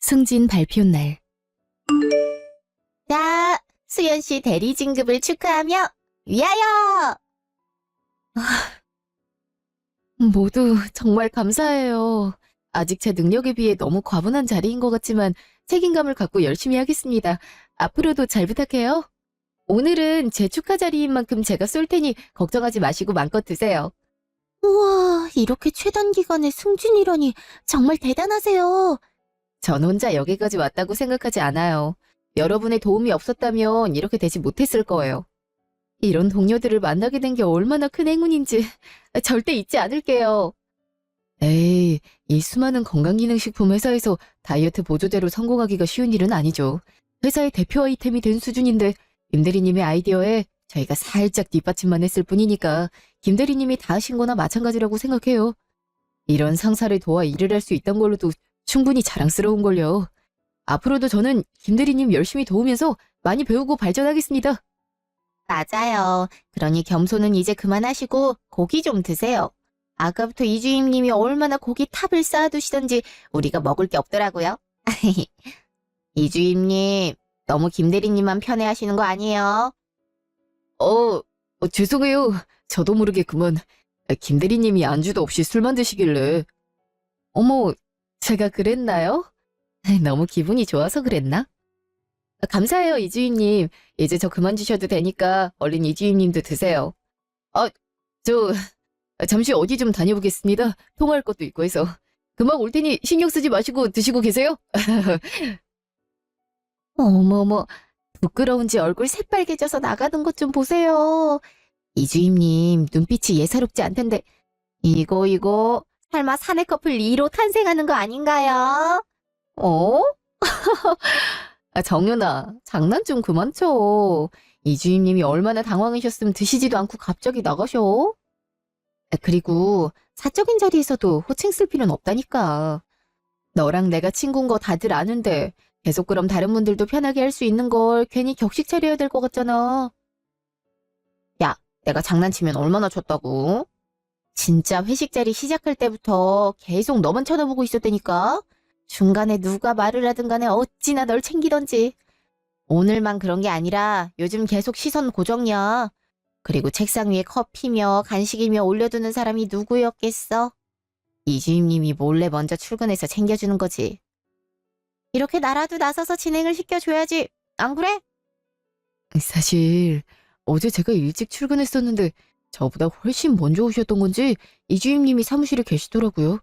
승진 발표 날. 자, 수연 씨 대리 진급을 축하하며 위하여! 모두 정말 감사해요. 아직 제 능력에 비해 너무 과분한 자리인 것 같지만 책임감을 갖고 열심히 하겠습니다. 앞으로도 잘 부탁해요. 오늘은 제 축하 자리인 만큼 제가 쏠 테니 걱정하지 마시고 마음껏 드세요. 우와, 이렇게 최단 기간에 승진이라니 정말 대단하세요. 전 혼자 여기까지 왔다고 생각하지 않아요. 여러분의 도움이 없었다면 이렇게 되지 못했을 거예요. 이런 동료들을 만나게 된 게 얼마나 큰 행운인지 절대 잊지 않을게요. 에이, 이 수많은 건강기능식품 회사에서 다이어트 보조제로 성공하기가 쉬운 일은 아니죠. 회사의 대표 아이템이 된 수준인데 김대리님의 아이디어에 저희가 살짝 뒷받침만 했을 뿐이니까 김대리님이 다 하신 거나 마찬가지라고 생각해요. 이런 상사를 도와 일을 할 수 있던 걸로도 충분히 자랑스러운걸요. 앞으로도 저는 김대리님 열심히 도우면서 많이 배우고 발전하겠습니다. 맞아요. 그러니 겸손은 이제 그만하시고 고기 좀 드세요. 아까부터 이주임님이 얼마나 고기 탑을 쌓아두시던지 우리가 먹을 게 없더라고요. 이주임님, 너무 김대리님만 편애하시는 거 아니에요? 죄송해요. 저도 모르게 그만. 김대리님이 안주도 없이 술만 드시길래. 어머, 제가 그랬나요? 너무 기분이 좋아서 그랬나? 감사해요, 이주임님. 이제 저 그만 주셔도 되니까 얼른 이주임님도 드세요. 저 잠시 어디 좀 다녀오겠습니다. 통화할 것도 있고 해서. 금방 올 테니 신경 쓰지 마시고 드시고 계세요. 어머머, 부끄러운지 얼굴 새빨개져서 나가는 것 좀 보세요. 이주임님, 눈빛이 예사롭지 않던데, 이거, 설마 사내 커플 2로 탄생하는 거 아닌가요? 어? 정연아, 장난 좀 그만 쳐. 이주임님이 얼마나 당황하셨으면 드시지도 않고 갑자기 나가셔? 그리고 사적인 자리에서도 호칭 쓸 필요는 없다니까. 너랑 내가 친구인 거 다들 아는데 계속 그럼 다른 분들도 편하게 할 수 있는 걸 괜히 격식 차려야 될 것 같잖아. 야, 내가 장난치면 얼마나 쳤다고? 진짜 회식 자리 시작할 때부터 계속 너만 쳐다보고 있었다니까? 중간에 누가 말을 하든 간에 어찌나 널 챙기던지. 오늘만 그런 게 아니라 요즘 계속 시선 고정이야. 그리고 책상 위에 커피며 간식이며 올려두는 사람이 누구였겠어? 이주임님이 몰래 먼저 출근해서 챙겨주는 거지. 이렇게 나라도 나서서 진행을 시켜줘야지. 안 그래? 사실 어제 제가 일찍 출근했었는데 저보다 훨씬 먼저 오셨던 건지 이주임님이 사무실에 계시더라고요.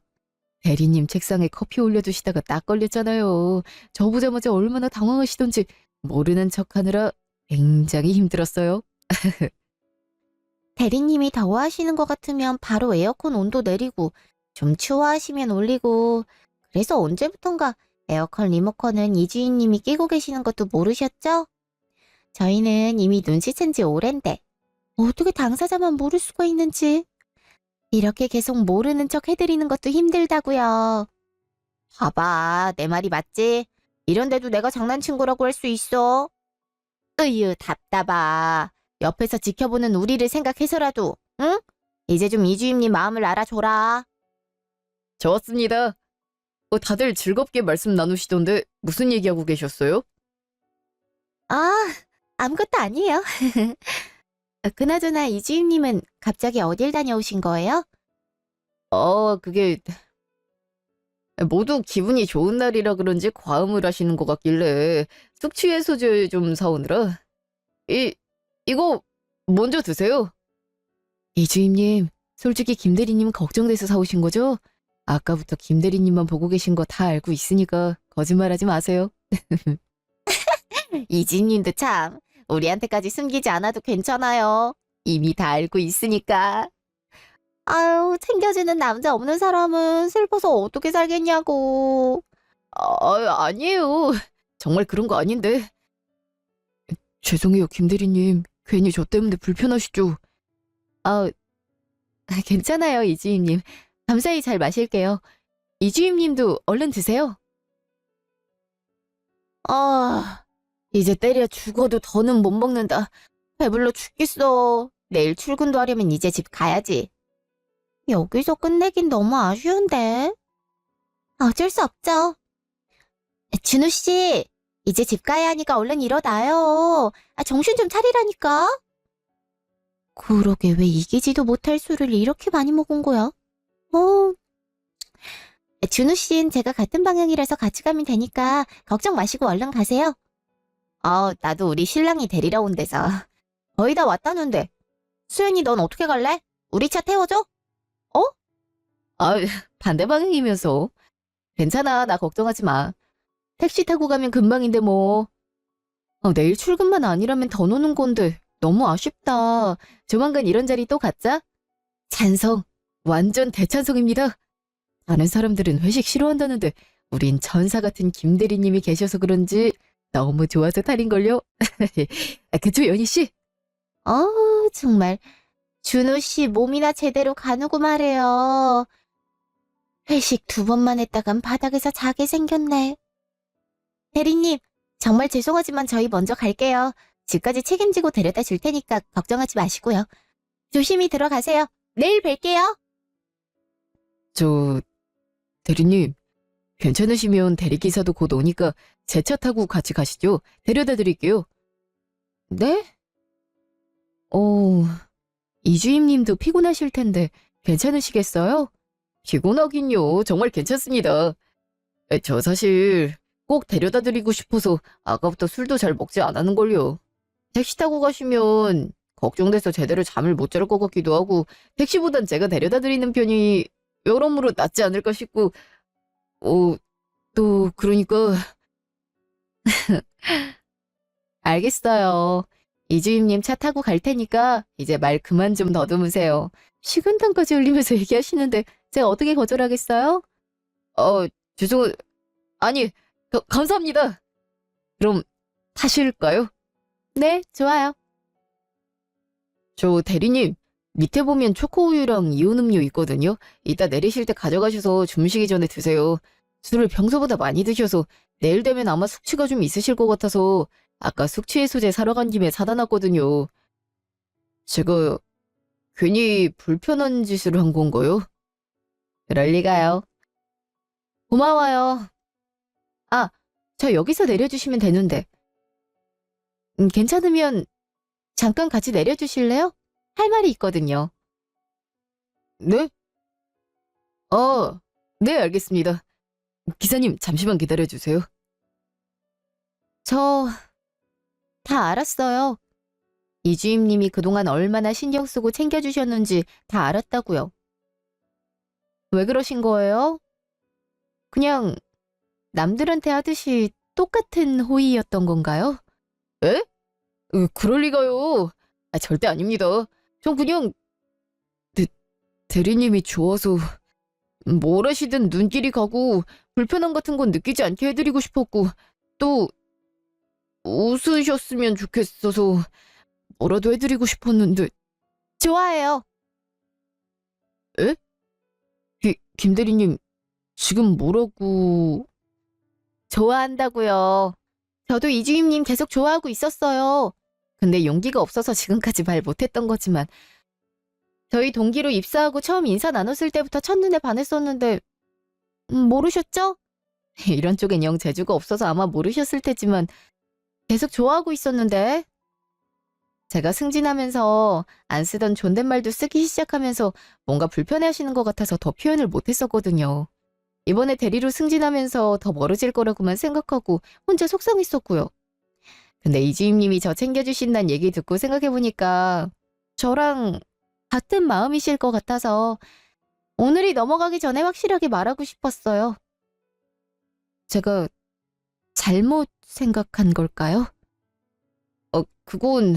대리님 책상에 커피 올려두시다가 딱 걸렸잖아요. 저 보자마자 얼마나 당황하시던지 모르는 척하느라 굉장히 힘들었어요. 대리님이 더워하시는 것 같으면 바로 에어컨 온도 내리고 좀 추워하시면 올리고 그래서 언제부턴가 에어컨 리모컨은 이주인님이 끼고 계시는 것도 모르셨죠? 저희는 이미 눈치챈 지 오랜데 어떻게 당사자만 모를 수가 있는지 이렇게 계속 모르는 척 해드리는 것도 힘들다고요. 봐봐, 내 말이 맞지? 이런데도 내가 장난친 거라고 할 수 있어? 으유, 답답하. 옆에서 지켜보는 우리를 생각해서라도, 응? 이제 좀 이주임님 마음을 알아줘라. 좋았습니다. 다들 즐겁게 말씀 나누시던데 무슨 얘기하고 계셨어요? 아, 아무것도 아니에요. 그나저나 이주임님은 갑자기 어딜 다녀오신 거예요? 그게 모두 기분이 좋은 날이라 그런지 과음을 하시는 것 같길래 숙취해소제 좀 사오느라. 이거 먼저 드세요. 이주임님, 솔직히 김대리님 걱정돼서 사오신 거죠? 아까부터 김대리님만 보고 계신 거 다 알고 있으니까 거짓말하지 마세요. 이주임님도 참, 우리한테까지 숨기지 않아도 괜찮아요. 이미 다 알고 있으니까. 아유, 챙겨주는 남자 없는 사람은 슬퍼서 어떻게 살겠냐고. 아니에요. 정말 그런 거 아닌데. 죄송해요, 김대리님. 괜히 저 때문에 불편하시죠? 아, 괜찮아요, 이주임님. 감사히 잘 마실게요. 이주임님도 얼른 드세요. 이제 때려 죽어도 더는 못 먹는다. 배불러 죽겠어. 내일 출근도 하려면 이제 집 가야지. 여기서 끝내긴 너무 아쉬운데. 어쩔 수 없죠. 준우 씨, 이제 집 가야 하니까 얼른 일어나요. 정신 좀 차리라니까. 그러게 왜 이기지도 못할 술을 이렇게 많이 먹은 거야? 준우 씨는 제가 같은 방향이라서 같이 가면 되니까 걱정 마시고 얼른 가세요. 나도 우리 신랑이 데리러 온대서. 거의 다 왔다는데. 수연이 넌 어떻게 갈래? 우리 차 태워줘? 아, 반대 방향이면서. 괜찮아, 나 걱정하지 마. 택시 타고 가면 금방인데 뭐. 내일 출근만 아니라면 더 노는 건데 너무 아쉽다. 조만간 이런 자리 또 갖자. 찬성. 완전 대찬성입니다. 다른 사람들은 회식 싫어한다는데 우린 천사 같은 김 대리님이 계셔서 그런지 너무 좋아서 탈인걸요. 그쵸, 연희 씨? 정말. 준우 씨 몸이나 제대로 가누고 말해요. 회식 2번만 했다간 바닥에서 자게 생겼네. 대리님, 정말 죄송하지만 저희 먼저 갈게요. 집까지 책임지고 데려다 줄 테니까 걱정하지 마시고요. 조심히 들어가세요. 내일 뵐게요. 대리님, 괜찮으시면 대리기사도 곧 오니까 제 차 타고 같이 가시죠. 데려다 드릴게요. 네? 이주임님도 피곤하실 텐데 괜찮으시겠어요? 피곤하긴요. 정말 괜찮습니다. 저 사실 꼭 데려다 드리고 싶어서 아까부터 술도 잘 먹지 않았는걸요. 택시 타고 가시면 걱정돼서 제대로 잠을 못 잘 것 같기도 하고 택시보단 제가 데려다 드리는 편이 여러모로 낫지 않을까 싶고 또 그러니까 알겠어요. 이주임님 차 타고 갈 테니까 이제 말 그만 좀 더듬으세요. 식은땀까지 흘리면서 얘기하시는데 제가 어떻게 거절하겠어요? 아니, 감사합니다. 그럼 타실까요? 네, 좋아요. 대리님, 밑에 보면 초코우유랑 이온음료 있거든요. 이따 내리실 때 가져가셔서 주무시기 전에 드세요. 술을 평소보다 많이 드셔서 내일 되면 아마 숙취가 좀 있으실 것 같아서 아까 숙취해소제 사러 간 김에 사다 놨거든요. 제가 괜히 불편한 짓을 한 건가요? 그럴 리가요. 고마워요. 저 여기서 내려주시면 되는데. 괜찮으면 잠깐 같이 내려주실래요? 할 말이 있거든요. 네? 네, 알겠습니다. 기사님, 잠시만 기다려주세요. 저 다 알았어요. 이주임님이 그동안 얼마나 신경 쓰고 챙겨주셨는지 다 알았다고요. 왜 그러신 거예요? 그냥 남들한테 하듯이 똑같은 호의였던 건가요? 에? 그럴 리가요. 절대 아닙니다. 전 그냥 대리님이 좋아서 뭘 하시든 눈길이 가고 불편함 같은 건 느끼지 않게 해드리고 싶었고 또 웃으셨으면 좋겠어서 뭐라도 해드리고 싶었는데. 좋아해요. 에? 김 대리님 지금 뭐라고... 좋아한다고요. 저도 이주임님 계속 좋아하고 있었어요. 근데 용기가 없어서 지금까지 말 못했던 거지만 저희 동기로 입사하고 처음 인사 나눴을 때부터 첫눈에 반했었는데 모르셨죠? 이런 쪽엔 영 재주가 없어서 아마 모르셨을 테지만 계속 좋아하고 있었는데 제가 승진하면서 안 쓰던 존댓말도 쓰기 시작하면서 뭔가 불편해하시는 것 같아서 더 표현을 못했었거든요. 이번에 대리로 승진하면서 더 멀어질 거라고만 생각하고 혼자 속상했었고요. 근데 이주임님이 저 챙겨주신다는 얘기 듣고 생각해보니까 저랑 같은 마음이실 것 같아서 오늘이 넘어가기 전에 확실하게 말하고 싶었어요. 제가 잘못 생각한 걸까요? 그건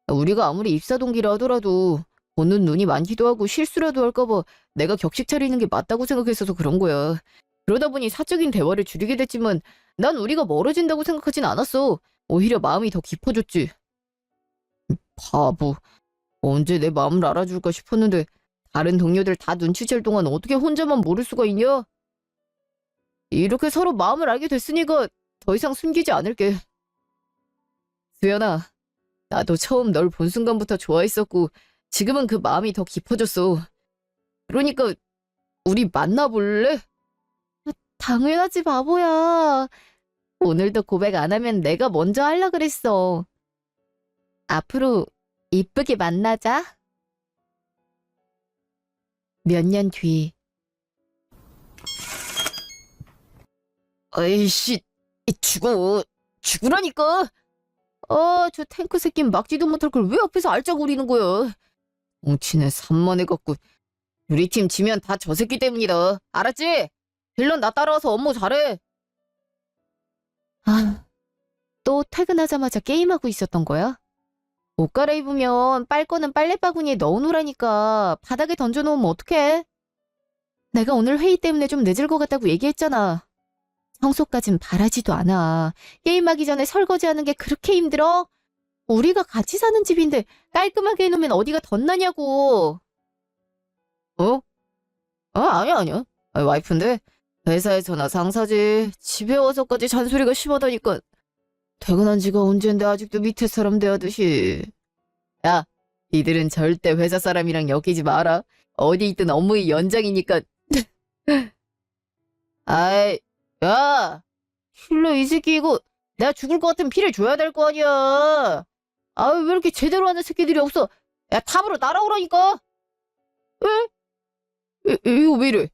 우리가 아무리 입사 동기라 하더라도 보는 눈이 많기도 하고 실수라도 할까봐 내가 격식 차리는 게 맞다고 생각했어서 그런 거야. 그러다 보니 사적인 대화를 줄이게 됐지만 난 우리가 멀어진다고 생각하진 않았어. 오히려 마음이 더 깊어졌지. 바보. 언제 내 마음을 알아줄까 싶었는데 다른 동료들 다 눈치챌 동안 어떻게 혼자만 모를 수가 있냐? 이렇게 서로 마음을 알게 됐으니까 더 이상 숨기지 않을게. 수연아, 나도 처음 널 본 순간부터 좋아했었고 지금은 그 마음이 더 깊어졌어. 그러니까 우리 만나볼래? 당연하지, 바보야. 오늘도 고백 안 하면 내가 먼저 하려 그랬어. 앞으로 이쁘게 만나자. 몇 년 뒤. 아이씨, 죽으라니까. 저 탱크 새끼 막지도 못할 걸 왜 앞에서 알짜고리는 거야. 뭉치는 산만해 갖고. 우리 팀 지면 다 저 새끼 때문이다. 알았지? 빌런 나 따라와서 업무 잘해. 또 퇴근하자마자 게임하고 있었던 거야? 옷 갈아입으면 빨 거는 빨래바구니에 넣어놓으라니까. 바닥에 던져놓으면 어떡해? 내가 오늘 회의 때문에 좀 늦을 것 같다고 얘기했잖아. 청소까진 바라지도 않아. 게임하기 전에 설거지하는 게 그렇게 힘들어? 우리가 같이 사는 집인데 깔끔하게 해놓으면 어디가 덧나냐고. 아니야. 와이프인데 회사에서나 상사지. 집에 와서까지 잔소리가 심하다니까. 퇴근한 지가 언젠데 아직도 밑에 사람 대하듯이. 야, 이들은 절대 회사 사람이랑 엮이지 마라. 어디 있든 업무의 연장이니까. 아이, 야, 실례 이 새끼 이거 내가 죽을 것 같으면 피를 줘야 될 거 아니야. 왜 이렇게 제대로 하는 새끼들이 없어. 야, 탑으로 날아오라니까. 이거 왜 이래?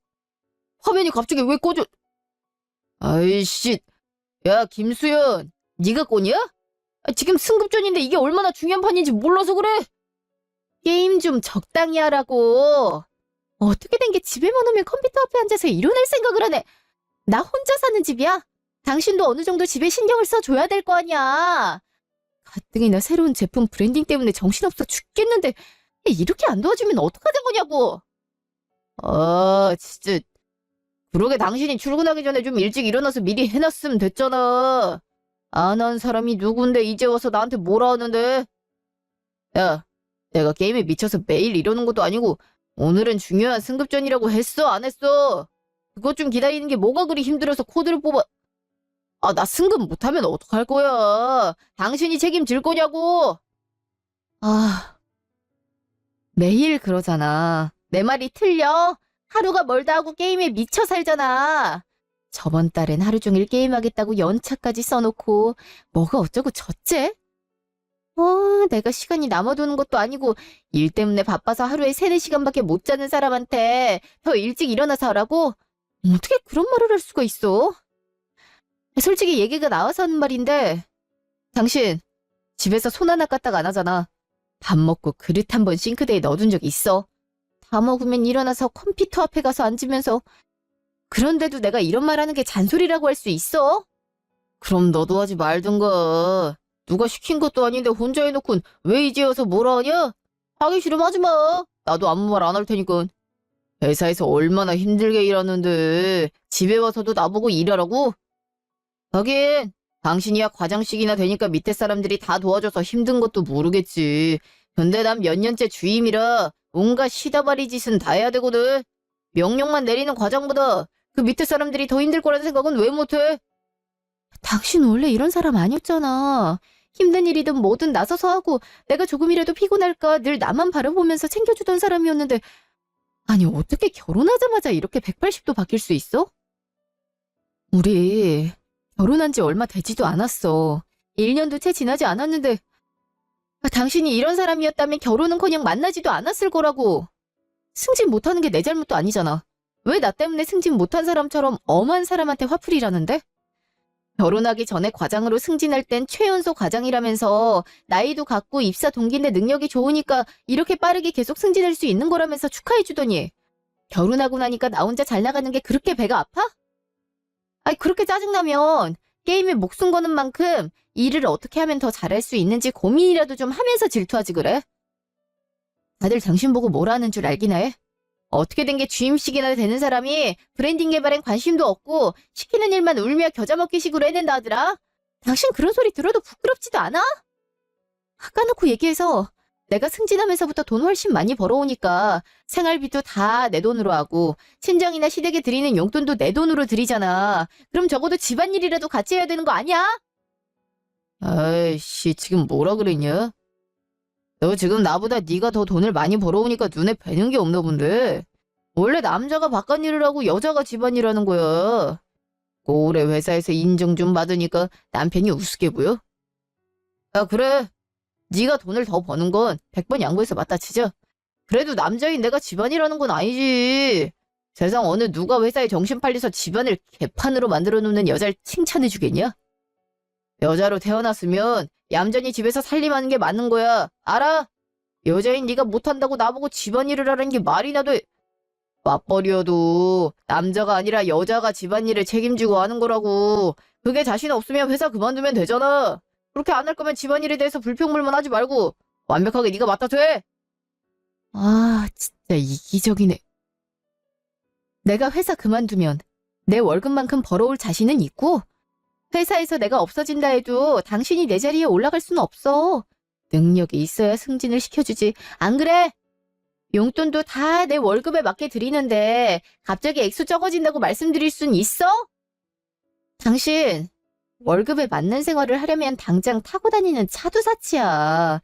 화면이 갑자기 왜 꺼져? 아이씨, 야, 김수연, 네가 꺼냐? 지금 승급전인데 이게 얼마나 중요한 판인지 몰라서 그래? 게임 좀 적당히 하라고. 어떻게 된 게 집에만 오면 컴퓨터 앞에 앉아서 일어날 생각을 하네. 나 혼자 사는 집이야. 당신도 어느 정도 집에 신경을 써줘야 될 거 아니야. 가뜩이나 새로운 제품 브랜딩 때문에 정신없어 죽겠는데 이렇게 안 도와주면 어떡하자는 거냐고. 진짜. 그러게 당신이 출근하기 전에 좀 일찍 일어나서 미리 해놨으면 됐잖아. 안 한 사람이 누군데 이제 와서 나한테 뭐라 하는데. 야, 내가 게임에 미쳐서 매일 이러는 것도 아니고 오늘은 중요한 승급전이라고 했어 안 했어? 그것 좀 기다리는 게 뭐가 그리 힘들어서 코드를 뽑아. 나 승급 못하면 어떡할 거야. 당신이 책임질 거냐고. 매일 그러잖아. 내 말이 틀려? 하루가 멀다 하고 게임에 미쳐 살잖아. 저번 달엔 하루 종일 게임하겠다고 연차까지 써놓고 뭐가 어쩌고 저째? 내가 시간이 남아도는 것도 아니고 일 때문에 바빠서 하루에 3-4시간밖에 못 자는 사람한테 더 일찍 일어나서 하라고? 어떻게 그런 말을 할 수가 있어? 솔직히 얘기가 나와서 하는 말인데 당신 집에서 손 하나 까딱 안 하잖아. 밥 먹고 그릇 한 번 싱크대에 넣어둔 적 있어? 다 먹으면 일어나서 컴퓨터 앞에 가서 앉으면서. 그런데도 내가 이런 말 하는 게 잔소리라고 할 수 있어? 그럼 너도 하지 말든가. 누가 시킨 것도 아닌데 혼자 해놓고 왜 이제 와서 뭐라 하냐? 하기 싫으면 하지 마. 나도 아무 말 안 할 테니까. 회사에서 얼마나 힘들게 일하는데 집에 와서도 나보고 일하라고? 하긴 당신이야 과장씩이나 되니까 밑에 사람들이 다 도와줘서 힘든 것도 모르겠지. 근데 난 몇 년째 주임이라 온갖 시다바리 짓은 다 해야 되거든. 명령만 내리는 과장보다 그 밑에 사람들이 더 힘들 거라는 생각은 왜 못해? 당신 원래 이런 사람 아니었잖아. 힘든 일이든 뭐든 나서서 하고 내가 조금이라도 피곤할까 늘 나만 바라보면서 챙겨주던 사람이었는데 아니 어떻게 결혼하자마자 이렇게 180도 바뀔 수 있어? 우리 결혼한 지 얼마 되지도 않았어. 1년도 채 지나지 않았는데 당신이 이런 사람이었다면 결혼은커녕 만나지도 않았을 거라고. 승진 못하는 게 내 잘못도 아니잖아. 왜 나 때문에 승진 못한 사람처럼 엄한 사람한테 화풀이라는데? 결혼하기 전에 과장으로 승진할 땐 최연소 과장이라면서 나이도 같고 입사 동기인데 능력이 좋으니까 이렇게 빠르게 계속 승진할 수 있는 거라면서 축하해주더니 결혼하고 나니까 나 혼자 잘 나가는 게 그렇게 배가 아파? 그렇게 짜증나면 게임에 목숨 거는 만큼 일을 어떻게 하면 더 잘할 수 있는지 고민이라도 좀 하면서 질투하지 그래? 다들 당신 보고 뭐라는 줄 알긴 해. 어떻게 된 게 주임식이나 되는 사람이 브랜딩 개발엔 관심도 없고 시키는 일만 울며 겨자 먹기 식으로 해낸다 하더라. 당신 그런 소리 들어도 부끄럽지도 않아? 까놓고 얘기해서 내가 승진하면서부터 돈 훨씬 많이 벌어오니까 생활비도 다 내 돈으로 하고 친정이나 시댁에 드리는 용돈도 내 돈으로 드리잖아. 그럼 적어도 집안일이라도 같이 해야 되는 거 아니야? 아이씨 지금 뭐라 그랬냐? 너 지금 나보다 네가 더 돈을 많이 벌어오니까 눈에 뵈는 게 없나 본데. 원래 남자가 바깥일을 하고 여자가 집안일 하는 거야. 꼴에 회사에서 인정 좀 받으니까 남편이 우습게 보여? 야, 그래. 네가 돈을 더 버는 건 100번 양보해서 맞다 치자. 그래도 남자인 내가 집안이라는 건 아니지. 세상 어느 누가 회사에 정신 팔려서 집안을 개판으로 만들어 놓는 여자를 칭찬해 주겠냐? 여자로 태어났으면 얌전히 집에서 살림하는 게 맞는 거야. 알아? 여자인 네가 못한다고 나보고 집안일을 하라는 게 말이나 돼. 맞벌이여도 남자가 아니라 여자가 집안일을 책임지고 하는 거라고. 그게 자신 없으면 회사 그만두면 되잖아. 그렇게 안 할 거면 집안일에 대해서 불평불만 하지 말고 완벽하게 네가 맡아도 돼. 아, 진짜 이기적이네. 내가 회사 그만두면 내 월급만큼 벌어올 자신은 있고 회사에서 내가 없어진다 해도 당신이 내 자리에 올라갈 수는 없어. 능력이 있어야 승진을 시켜주지. 안 그래? 용돈도 다 내 월급에 맞게 드리는데 갑자기 액수 적어진다고 말씀드릴 순 있어? 당신 월급에 맞는 생활을 하려면 당장 타고 다니는 차도 사치야.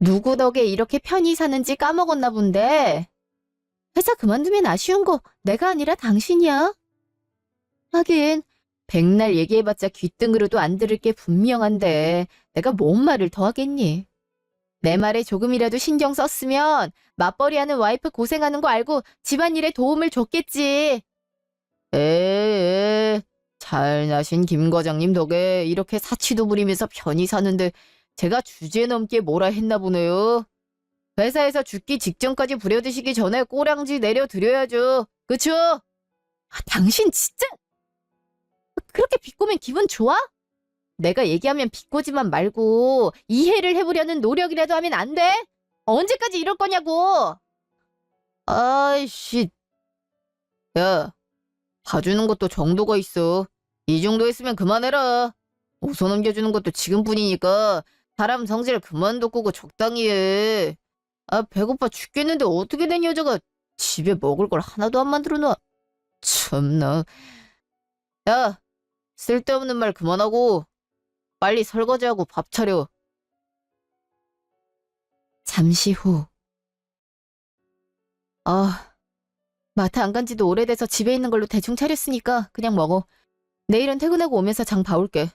누구 덕에 이렇게 편히 사는지 까먹었나 본데. 회사 그만두면 아쉬운 거 내가 아니라 당신이야. 하긴 백날 얘기해봤자 귓등으로도 안 들을 게 분명한데 내가 뭔 말을 더 하겠니? 내 말에 조금이라도 신경 썼으면 맞벌이하는 와이프 고생하는 거 알고 집안일에 도움을 줬겠지. 에에, 잘나신 김 과장님 덕에 이렇게 사치도 부리면서 편히 사는데 제가 주제넘게 뭐라 했나 보네요. 회사에서 죽기 직전까지 부려드시기 전에 꼬량지 내려드려야죠. 그쵸? 당신 진짜 그렇게 비꼬면 기분 좋아? 내가 얘기하면 비꼬지만 말고 이해를 해보려는 노력이라도 하면 안 돼? 언제까지 이럴 거냐고. 아이씨. 야, 봐주는 것도 정도가 있어. 이 정도 했으면 그만해라. 웃어 넘겨주는 것도 지금뿐이니까 사람 성질 그만 돋구고 적당히 해. 아, 배고파 죽겠는데 어떻게 된 여자가 집에 먹을 걸 하나도 안 만들어 놔. 참나. 야, 쓸데없는 말 그만하고 빨리 설거지하고 밥 차려. 잠시 후. 아, 마트 안 간 지도 오래돼서 집에 있는 걸로 대충 차렸으니까 그냥 먹어. 내일은 퇴근하고 오면서 장 봐올게.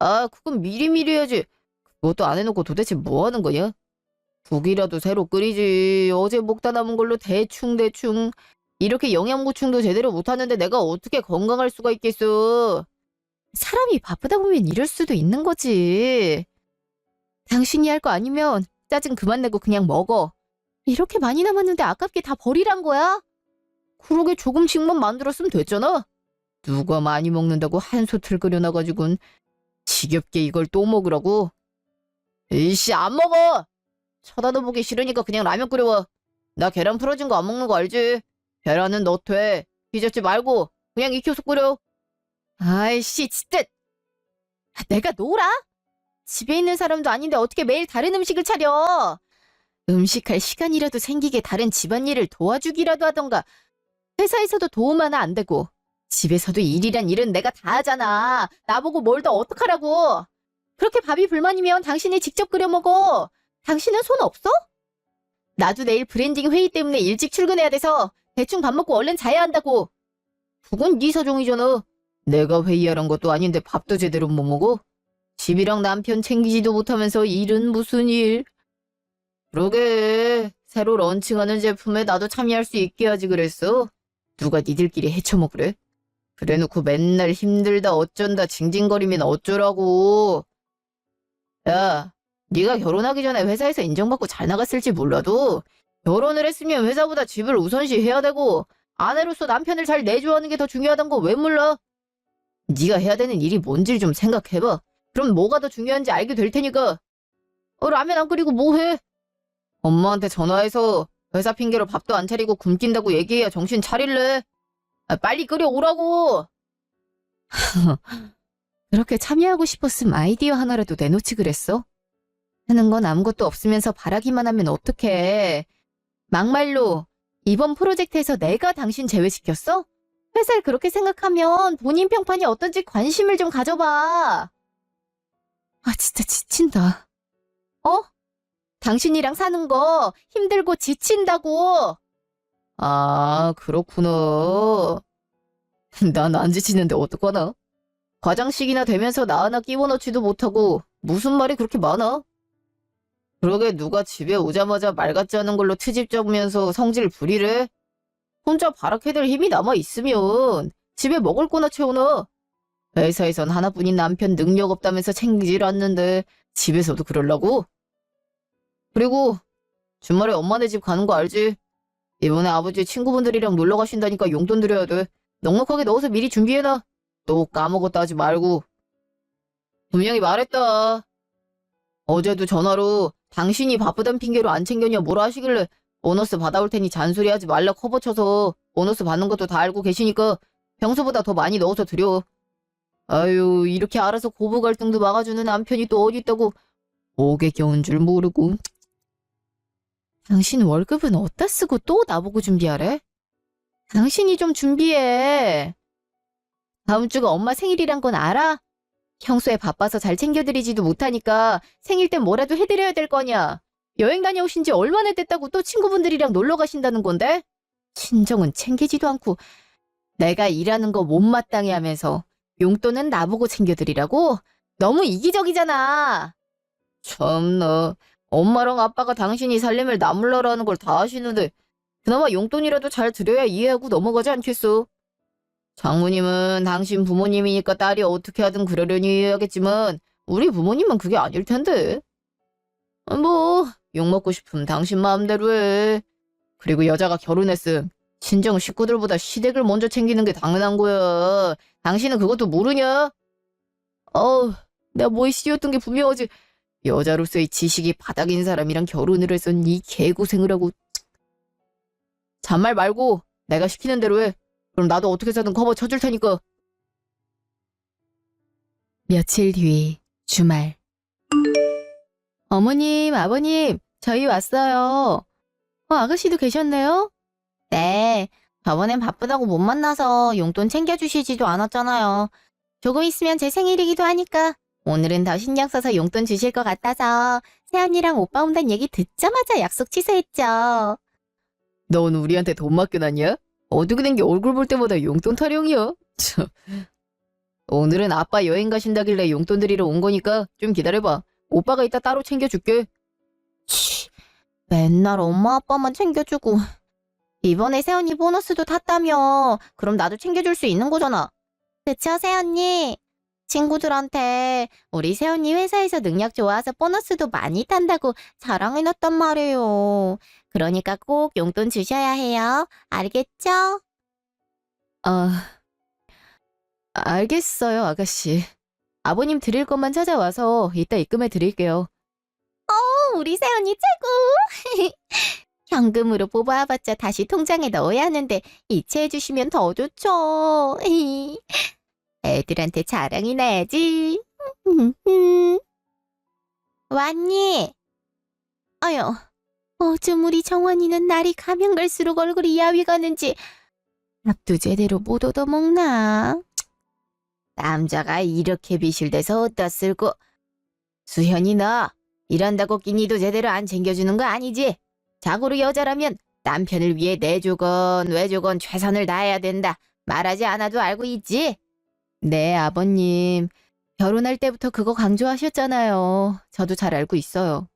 아, 그건 미리미리 해야지. 그것도 안 해놓고 도대체 뭐 하는 거냐? 국이라도 새로 끓이지. 어제 먹다 남은 걸로 대충. 이렇게 영양 보충도 제대로 못하는데 내가 어떻게 건강할 수가 있겠어. 사람이 바쁘다 보면 이럴 수도 있는 거지. 당신이 할 거 아니면 짜증 그만 내고 그냥 먹어. 이렇게 많이 남았는데 아깝게 다 버리란 거야? 그러게 조금씩만 만들었으면 됐잖아. 누가 많이 먹는다고 한솥을 끓여놔가지고는 지겹게 이걸 또 먹으라고? 이씨, 안 먹어! 쳐다도 보기 싫으니까 그냥 라면 끓여와. 나 계란 풀어진 거 안 먹는 거 알지? 계란은 넣되 뒤젓지 말고 그냥 익혀서 끓여. 아이씨, 진짜. 내가 놀아? 집에 있는 사람도 아닌데 어떻게 매일 다른 음식을 차려? 음식할 시간이라도 생기게 다른 집안일을 도와주기라도 하던가. 회사에서도 도움 하나 안 되고 집에서도 일이란 일은 내가 다 하잖아. 나보고 뭘 더 어떡하라고. 그렇게 밥이 불만이면 당신이 직접 끓여 먹어. 당신은 손 없어? 나도 내일 브랜딩 회의 때문에 일찍 출근해야 돼서 대충 밥 먹고 얼른 자야 한다고. 그건 네 사정이잖아. 내가 회의하란 것도 아닌데 밥도 제대로 못 먹어? 집이랑 남편 챙기지도 못하면서 일은 무슨 일? 그러게, 새로 런칭하는 제품에 나도 참여할 수 있게 하지 그랬어? 누가 니들끼리 헤쳐먹으래? 그래놓고 맨날 힘들다 어쩐다 징징거리면 어쩌라고. 야, 네가 결혼하기 전에 회사에서 인정받고 잘 나갔을지 몰라도 결혼을 했으면 회사보다 집을 우선시 해야 되고 아내로서 남편을 잘 내조하는 게 더 중요하단 거 왜 몰라? 네가 해야 되는 일이 뭔지 좀 생각해봐. 그럼 뭐가 더 중요한지 알게 될 테니까. 라면 안 끓이고 뭐 해? 엄마한테 전화해서 회사 핑계로 밥도 안 차리고 굶긴다고 얘기해야 정신 차릴래? 아, 빨리 끓여오라고! 그렇게 참여하고 싶었음 아이디어 하나라도 내놓지 그랬어? 하는 건 아무것도 없으면서 바라기만 하면 어떡해. 막말로 이번 프로젝트에서 내가 당신 제외시켰어? 회사를 그렇게 생각하면 본인 평판이 어떤지 관심을 좀 가져봐. 아, 진짜 지친다. 어? 당신이랑 사는 거 힘들고 지친다고. 아, 그렇구나. 난 안 지치는데 어떡하나? 과장식이나 되면서 나 하나 끼워 넣지도 못하고 무슨 말이 그렇게 많아? 그러게 누가 집에 오자마자 말 같지 않은 걸로 트집 잡으면서 성질 부리래? 혼자 바락해댈 힘이 남아 있으면 집에 먹을 거나 채워놔. 회사에선 하나뿐인 남편 능력 없다면서 챙기질 않는데 집에서도 그러려고? 그리고 주말에 엄마네 집 가는 거 알지? 이번에 아버지 친구분들이랑 놀러 가신다니까 용돈 드려야 돼. 넉넉하게 넣어서 미리 준비해놔. 또 까먹었다 하지 말고. 분명히 말했다. 어제도 전화로 당신이 바쁘단 핑계로 안 챙겼냐 뭐라 하시길래 보너스 받아올 테니 잔소리하지 말라 커버쳐서 보너스 받는 것도 다 알고 계시니까 평소보다 더 많이 넣어서 드려. 아유, 이렇게 알아서 고부 갈등도 막아주는 남편이 또 어디 있다고 목에 겨운 줄 모르고. 당신 월급은 어디다 쓰고 또 나보고 준비하래? 당신이 좀 준비해. 다음 주가 엄마 생일이란 건 알아? 평소에 바빠서 잘 챙겨드리지도 못하니까 생일 땐 뭐라도 해드려야 될 거냐. 여행 다녀오신 지 얼마나 됐다고 또 친구분들이랑 놀러 가신다는 건데? 친정은 챙기지도 않고 내가 일하는 거 못마땅해 하면서 용돈은 나보고 챙겨드리라고? 너무 이기적이잖아. 참나. 엄마랑 아빠가 당신이 살림을 나물러라는 걸 다 아시는데 그나마 용돈이라도 잘 드려야 이해하고 넘어가지 않겠어. 장모님은 당신 부모님이니까 딸이 어떻게 하든 그러려니 해야겠지만 우리 부모님은 그게 아닐 텐데. 뭐 욕먹고 싶으면 당신 마음대로 해. 그리고 여자가 결혼했음 친정 식구들보다 시댁을 먼저 챙기는 게 당연한 거야. 당신은 그것도 모르냐? 어우, 내가 뭐에 씌웠던 게 분명하지. 여자로서의 지식이 바닥인 사람이랑 결혼을 해서 이 개고생을 하고. 잔말 말고 내가 시키는 대로 해. 그럼 나도 어떻게 해서든 커버 쳐줄 테니까. 며칠 뒤 주말. 어머님, 아버님, 저희 왔어요. 아가씨도 계셨네요? 네, 저번엔 바쁘다고 못 만나서 용돈 챙겨주시지도 않았잖아요. 조금 있으면 제 생일이기도 하니까 오늘은 더 신경 써서 용돈 주실 것 같아서 새언니랑 오빠 온다는 얘기 듣자마자 약속 취소했죠. 넌 우리한테 돈 맡겨놨냐? 어떻게 된 게 얼굴 볼 때마다 용돈 타령이야? 참. 오늘은 아빠 여행 가신다길래 용돈 드리러 온 거니까 좀 기다려봐. 오빠가 이따 따로 챙겨줄게. 치, 맨날 엄마 아빠만 챙겨주고. 이번에 새언니 보너스도 탔다며. 그럼 나도 챙겨줄 수 있는 거잖아. 그쵸, 새언니? 친구들한테 우리 새언니 회사에서 능력 좋아서 보너스도 많이 탄다고 자랑해놨단 말이에요. 그러니까 꼭 용돈 주셔야 해요. 알겠죠? 알겠어요, 아가씨. 아버님 드릴 것만 찾아와서 이따 입금해 드릴게요. 우리 새언니 최고! 현금으로 뽑아봤자 다시 통장에 넣어야 하는데 이체해주시면 더 좋죠. 애들한테 자랑이 나야지. 왔니? 아유, 어쩜 우리 정원이는 날이 가면 갈수록 얼굴이 야위 가는지 밥도 제대로 못 얻어먹나? 남자가 이렇게 비실대서 어디다 쓸고. 수현이 너 일한다고 끼니도 제대로 안 챙겨주는 거 아니지? 자고로 여자라면 남편을 위해 내조건 외조건 최선을 다해야 된다. 말하지 않아도 알고 있지? 네, 아버님. 결혼할 때부터 그거 강조하셨잖아요. 저도 잘 알고 있어요.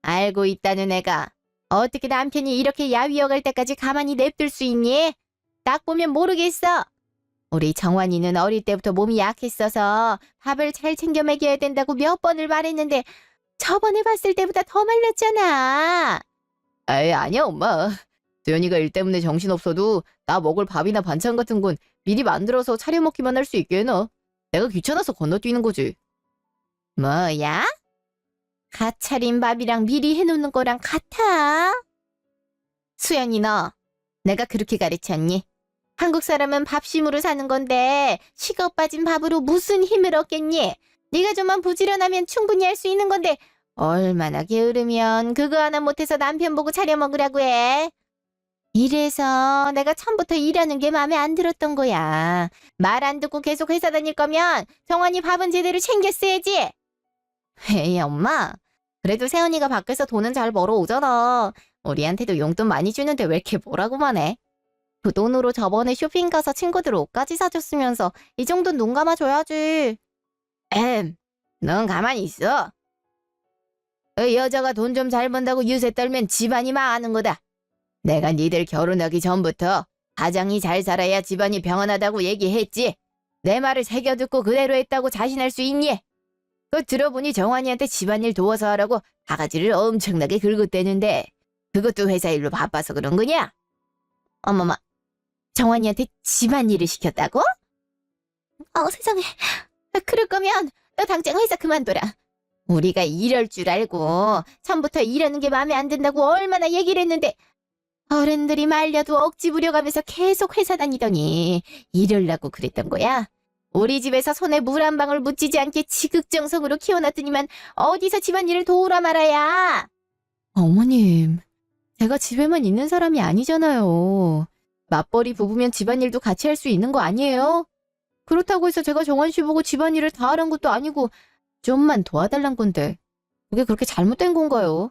알고 있다는 애가 어떻게 남편이 이렇게 야위어갈 때까지 가만히 냅둘 수 있니? 딱 보면 모르겠어. 우리 정환이는 어릴 때부터 몸이 약했어서 밥을 잘 챙겨 먹여야 된다고 몇 번을 말했는데 저번에 봤을 때보다 더 말랐잖아. 에이, 아니야, 엄마. 수연이가 일 때문에 정신없어도 나 먹을 밥이나 반찬 같은 건 미리 만들어서 차려 먹기만 할 수 있게 해놔. 내가 귀찮아서 건너뛰는 거지. 뭐야? 갓 차린 밥이랑 미리 해놓는 거랑 같아? 수연이 너, 내가 그렇게 가르쳤니? 한국 사람은 밥심으로 사는 건데 식어 빠진 밥으로 무슨 힘을 얻겠니? 네가 좀만 부지런하면 충분히 할 수 있는 건데 얼마나 게으르면 그거 하나 못해서 남편 보고 차려 먹으라고 해. 이래서 내가 처음부터 일하는 게 마음에 안 들었던 거야. 말 안 듣고 계속 회사 다닐 거면 정환이 밥은 제대로 챙겼어야지. 에이 엄마, 그래도 세연이가 밖에서 돈은 잘 벌어오잖아. 우리한테도 용돈 많이 주는데 왜 이렇게 뭐라고만 해? 그 돈으로 저번에 쇼핑 가서 친구들 옷까지 사줬으면서 이 정도는 눈 감아줘야지. 넌 가만히 있어. 여자가 돈 좀 잘 번다고 유세 떨면 집안이 망하는 거다. 내가 니들 결혼하기 전부터 가장이 잘 살아야 집안이 평안하다고 얘기했지. 내 말을 새겨듣고 그대로 했다고 자신할 수 있니? 그거 들어보니 정환이한테 집안일 도와서 하라고 바가지를 엄청나게 긁었대는데 그것도 회사 일로 바빠서 그런 거냐? 어머머, 정환이한테 집안일을 시켰다고? 세상에. 그럴 거면 너 당장 회사 그만둬라. 우리가 이럴 줄 알고 처음부터 일하는 게 마음에 안 든다고 얼마나 얘기를 했는데 어른들이 말려도 억지 부려가면서 계속 회사 다니더니 이럴라고 그랬던 거야? 우리 집에서 손에 물 한 방울 묻히지 않게 지극정성으로 키워놨더니만 어디서 집안일을 도우라 말아야. 어머님, 제가 집에만 있는 사람이 아니잖아요. 맞벌이 부부면 집안일도 같이 할 수 있는 거 아니에요? 그렇다고 해서 제가 정환 씨 보고 집안일을 다 하란 것도 아니고 좀만 도와달란 건데 그게 그렇게 잘못된 건가요?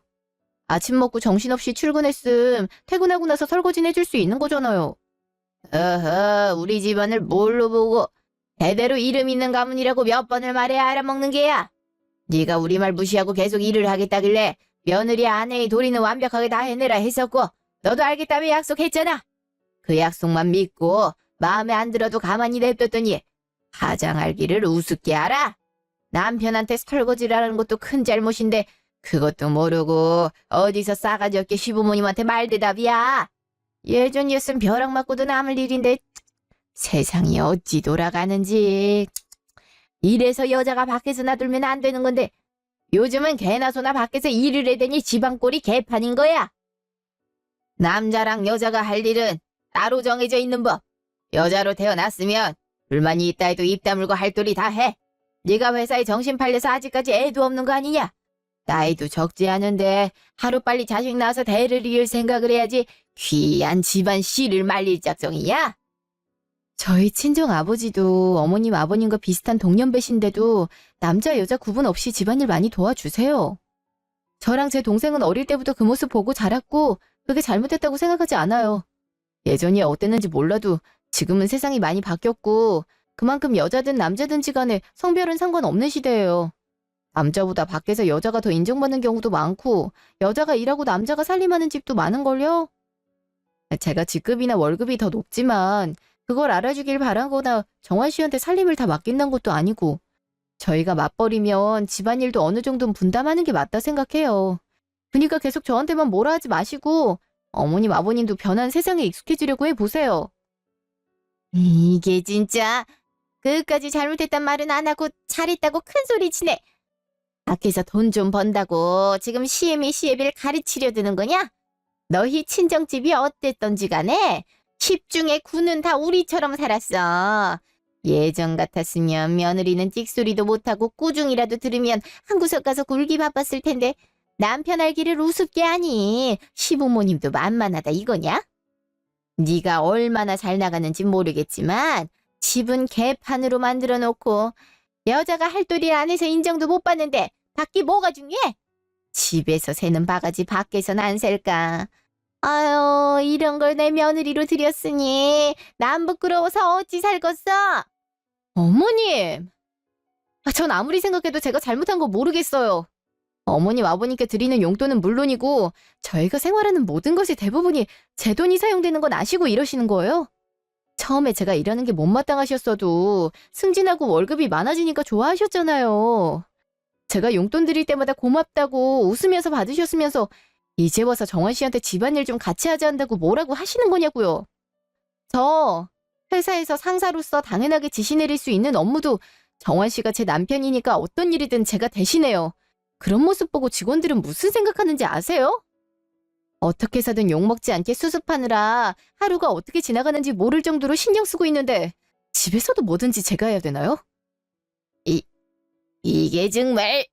아침 먹고 정신없이 출근했음 퇴근하고 나서 설거지는 해줄 수 있는 거잖아요. 어허, 우리 집안을 뭘로 보고 대대로 이름 있는 가문이라고 몇 번을 말해야 알아먹는 게야. 네가 우리 말 무시하고 계속 일을 하겠다길래 며느리 아내의 도리는 완벽하게 다 해내라 했었고 너도 알겠다며 약속했잖아. 그 약속만 믿고 마음에 안 들어도 가만히 냅뒀더니 가장 알기를 우습게 알아? 남편한테 설거지를 하는 것도 큰 잘못인데 그것도 모르고 어디서 싸가지 없게 시부모님한테 말대답이야. 예전이었으면 벼락 맞고도 남을 일인데 세상이 어찌 돌아가는지. 이래서 여자가 밖에서 놔두면 안 되는 건데 요즘은 개나 소나 밖에서 일을 해대니 집안꼴이 개판인 거야. 남자랑 여자가 할 일은 따로 정해져 있는 법. 여자로 태어났으면 불만이 있다 해도 입 다물고 할 도리 다 해. 네가 회사에 정신 팔려서 아직까지 애도 없는 거 아니냐? 나이도 적지 않은데 하루빨리 자식 낳아서 대를 이을 생각을 해야지 귀한 집안 씨를 말릴 작정이야? 저희 친정 아버지도 어머님 아버님과 비슷한 동년배신데도 남자 여자 구분 없이 집안일 많이 도와주세요. 저랑 제 동생은 어릴 때부터 그 모습 보고 자랐고 그게 잘못됐다고 생각하지 않아요. 예전이 어땠는지 몰라도 지금은 세상이 많이 바뀌었고 그만큼 여자든 남자든지 간에 성별은 상관없는 시대예요. 남자보다 밖에서 여자가 더 인정받는 경우도 많고 여자가 일하고 남자가 살림하는 집도 많은걸요? 제가 직급이나 월급이 더 높지만 그걸 알아주길 바라거나 정환 씨한테 살림을 다 맡긴다는 것도 아니고 저희가 맞벌이면 집안일도 어느 정도는 분담하는 게 맞다 생각해요. 그러니까 계속 저한테만 뭐라 하지 마시고 어머님 아버님도 변한 세상에 익숙해지려고 해보세요. 이게 진짜 그까지 잘못했단 말은 안 하고 잘했다고 큰 소리 치네. 밖에서 돈 좀 번다고 지금 시애미를 가르치려 드는 거냐? 너희 친정집이 어땠던지 간에 10 중에 9는 다 우리처럼 살았어. 예전 같았으면 며느리는 찍소리도 못하고 꾸중이라도 들으면 한 구석 가서 굴기 바빴을 텐데 남편 알기를 우습게 하니 시부모님도 만만하다 이거냐? 네가 얼마나 잘 나가는지 모르겠지만 집은 개판으로 만들어 놓고 여자가 할 도리를 안 해서 인정도 못 받는데 밖이 뭐가 중요해? 집에서 새는 바가지 밖에선 안 셀까? 아유, 이런 걸 내 며느리로 들였으니 난 부끄러워서 어찌 살겠어? 어머님! 전 아무리 생각해도 제가 잘못한 거 모르겠어요. 어머님 아버님께 드리는 용돈은 물론이고 저희가 생활하는 모든 것이 대부분이 제 돈이 사용되는 건 아시고 이러시는 거예요? 처음에 제가 일하는 게 못마땅하셨어도 승진하고 월급이 많아지니까 좋아하셨잖아요. 제가 용돈 드릴 때마다 고맙다고 웃으면서 받으셨으면서 이제 와서 정환 씨한테 집안일 좀 같이 하자 한다고 뭐라고 하시는 거냐고요. 저 회사에서 상사로서 당연하게 지시 내릴 수 있는 업무도 정환 씨가 제 남편이니까 어떤 일이든 제가 대신해요. 그런 모습 보고 직원들은 무슨 생각하는지 아세요? 어떻게 해서든 욕먹지 않게 수습하느라 하루가 어떻게 지나가는지 모를 정도로 신경 쓰고 있는데 집에서도 뭐든지 제가 해야 되나요? 이게 정말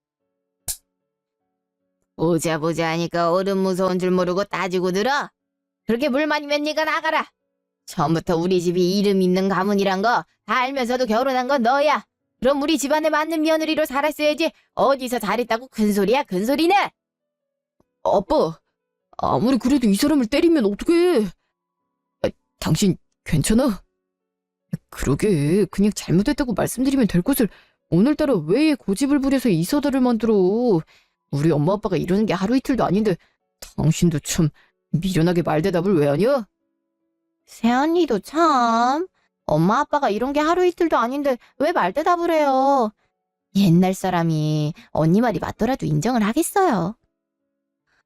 보자 하니까 어른 무서운 줄 모르고 따지고 들어. 그렇게 불만이면 네가 나가라. 처음부터 우리 집이 이름 있는 가문이란 거 다 알면서도 결혼한 건 너야. 그럼 우리 집안에 맞는 며느리로 살았어야지. 어디서 잘했다고 큰소리야 큰소리네. 아빠, 아무리 그래도 이 사람을 때리면 어떡해. 당신 괜찮아? 그러게 그냥 잘못했다고 말씀드리면 될 것을 오늘따라 왜 고집을 부려서 이 서다를 만들어. 우리 엄마 아빠가 이러는 게 하루 이틀도 아닌데 당신도 참 미련하게 말대답을 왜 하냐? 새언니도 참. 엄마 아빠가 이런 게 하루 이틀도 아닌데 왜 말대답을 해요? 옛날 사람이 언니 말이 맞더라도 인정을 하겠어요.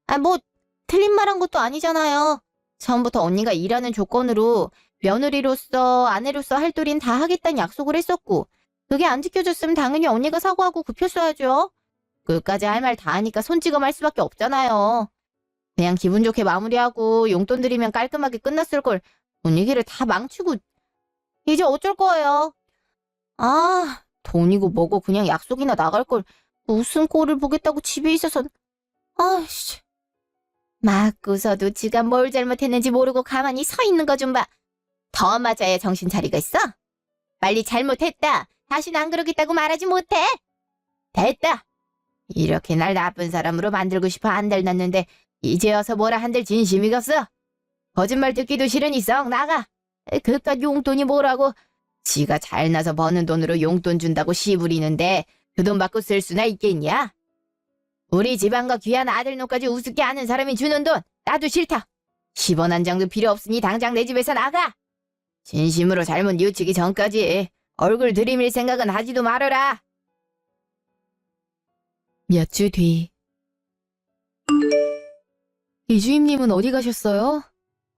아, 뭐 틀린 말 한 것도 아니잖아요. 처음부터 언니가 일하는 조건으로 며느리로서 아내로서 할 도리는 다 하겠다는 약속을 했었고 그게 안 지켜졌으면 당연히 언니가 사과하고 굽혔어야죠. 끝까지 할 말 다 하니까 손찌검할 수밖에 없잖아요. 그냥 기분 좋게 마무리하고 용돈 드리면 깔끔하게 끝났을 걸 분위기를 다 망치고 이제 어쩔 거예요. 아, 돈이고 뭐고 그냥 약속이나 나갈 걸 무슨 꼴을 보겠다고 집에 있어서 아씨. 맞고서도 지가 뭘 잘못했는지 모르고 가만히 서 있는 거 좀 봐. 더 맞아야 정신 차리겠어? 빨리 잘못했다. 다시는 안 그러겠다고 말하지 못해? 됐다. 이렇게 날 나쁜 사람으로 만들고 싶어 안달 났는데 이제 와서 뭐라 한들 진심이겠어? 거짓말 듣기도 싫으니 썩 나가. 그깟 용돈이 뭐라고. 지가 잘나서 버는 돈으로 용돈 준다고 시부리는데 그 돈 받고 쓸 수나 있겠냐? 우리 집안과 귀한 아들놈까지 우습게 아는 사람이 주는 돈 나도 싫다. 10원 한 장도 필요 없으니 당장 내 집에서 나가. 진심으로 잘못 뉘우치기 전까지 얼굴 들이밀 생각은 하지도 말아라. 몇 주 뒤. 이주임님은 어디 가셨어요?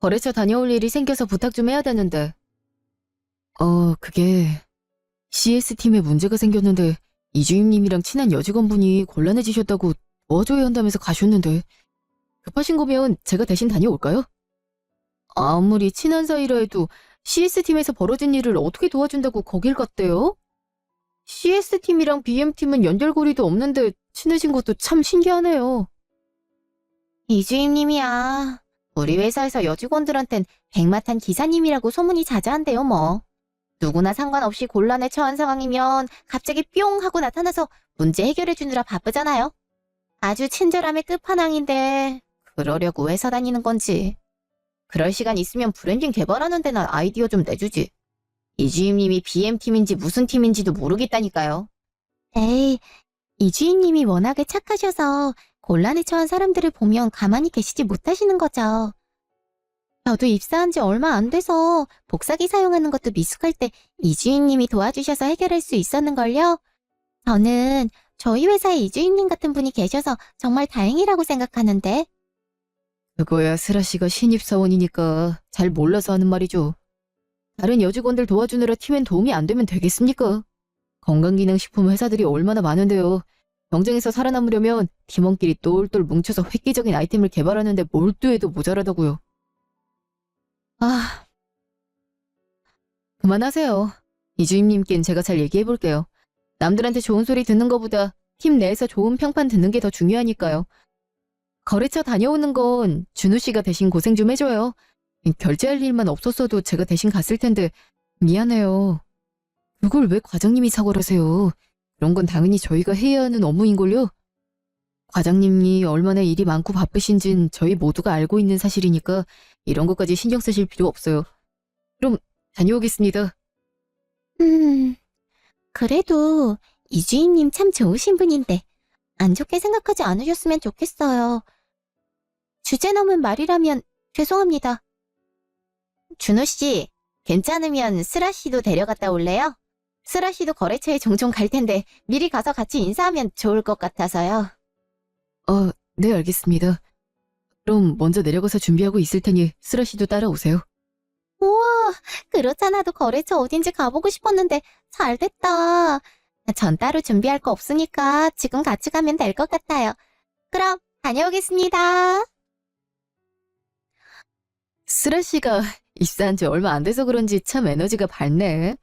거래처 다녀올 일이 생겨서 부탁 좀 해야 되는데. 그게 CS팀에 문제가 생겼는데 이주임님이랑 친한 여직원분이 곤란해지셨다고 도와줘야 한다면서 가셨는데 급하신 거면 제가 대신 다녀올까요? 아무리 친한 사이라 해도 CS팀에서 벌어진 일을 어떻게 도와준다고 거길 갔대요? CS팀이랑 BM팀은 연결고리도 없는데 친해진 것도 참 신기하네요. 이주임님이야. 우리 회사에서 여직원들한텐 백마탄 기사님이라고 소문이 자자한데요, 뭐. 누구나 상관없이 곤란에 처한 상황이면 갑자기 뿅 하고 나타나서 문제 해결해 주느라 바쁘잖아요. 아주 친절함의 끝판왕인데 그러려고 회사 다니는 건지. 그럴 시간 있으면 브랜딩 개발하는 데나 아이디어 좀 내주지. 이주임님이 BM팀인지 무슨 팀인지도 모르겠다니까요. 에이, 이주임님이 워낙에 착하셔서 곤란에 처한 사람들을 보면 가만히 계시지 못하시는 거죠. 저도 입사한 지 얼마 안 돼서 복사기 사용하는 것도 미숙할 때 이주임님이 도와주셔서 해결할 수 있었는걸요. 저는 저희 회사에 이주임님 같은 분이 계셔서 정말 다행이라고 생각하는데. 그거야 슬아씨가 신입사원이니까 잘 몰라서 하는 말이죠. 다른 여직원들 도와주느라 팀엔 도움이 안 되면 되겠습니까? 건강기능식품 회사들이 얼마나 많은데요. 경쟁에서 살아남으려면 팀원끼리 똘똘 뭉쳐서 획기적인 아이템을 개발하는데 몰두해도 모자라다고요. 그만하세요. 이주임님께는 제가 잘 얘기해볼게요. 남들한테 좋은 소리 듣는 것보다 팀 내에서 좋은 평판 듣는 게 더 중요하니까요. 거래처 다녀오는 건 준우 씨가 대신 고생 좀 해줘요. 결제할 일만 없었어도 제가 대신 갔을 텐데 미안해요. 그걸 왜 과장님이 사과를 하세요? 그런 건 당연히 저희가 해야 하는 업무인걸요? 과장님이 얼마나 일이 많고 바쁘신진 저희 모두가 알고 있는 사실이니까 이런 것까지 신경 쓰실 필요 없어요. 그럼 다녀오겠습니다. 그래도 이주임님 참 좋으신 분인데 안 좋게 생각하지 않으셨으면 좋겠어요. 주제 넘은 말이라면 죄송합니다. 준호 씨, 괜찮으면 슬아 씨도 데려갔다 올래요? 슬아 씨도 거래처에 종종 갈 텐데 미리 가서 같이 인사하면 좋을 것 같아서요. 네, 알겠습니다. 그럼 먼저 내려가서 준비하고 있을 테니 슬아 씨도 따라오세요. 우와, 그렇잖아도 거래처 어딘지 가보고 싶었는데 잘 됐다. 전 따로 준비할 거 없으니까 지금 같이 가면 될 것 같아요. 그럼 다녀오겠습니다. 슬아 씨가 입사한 지 얼마 안 돼서 그런지 참 에너지가 밝네.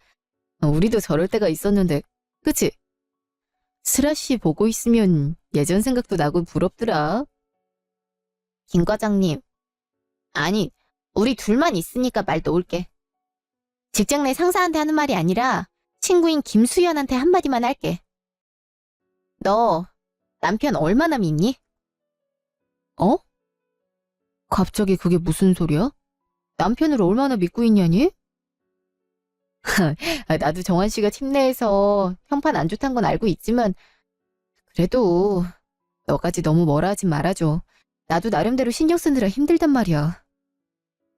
우리도 저럴 때가 있었는데, 그치? 슬아 씨 보고 있으면 예전 생각도 나고 부럽더라. 김 과장님. 아니, 우리 둘만 있으니까 말 놓을게. 직장 내 상사한테 하는 말이 아니라 친구인 김수연한테 한마디만 할게. 너 남편 얼마나 믿니? 갑자기 그게 무슨 소리야? 남편을 얼마나 믿고 있냐니? 나도 정한 씨가 팀 내에서 평판 안 좋다는 건 알고 있지만 그래도 너까지 너무 뭐라 하진 말아줘. 나도 나름대로 신경 쓰느라 힘들단 말이야.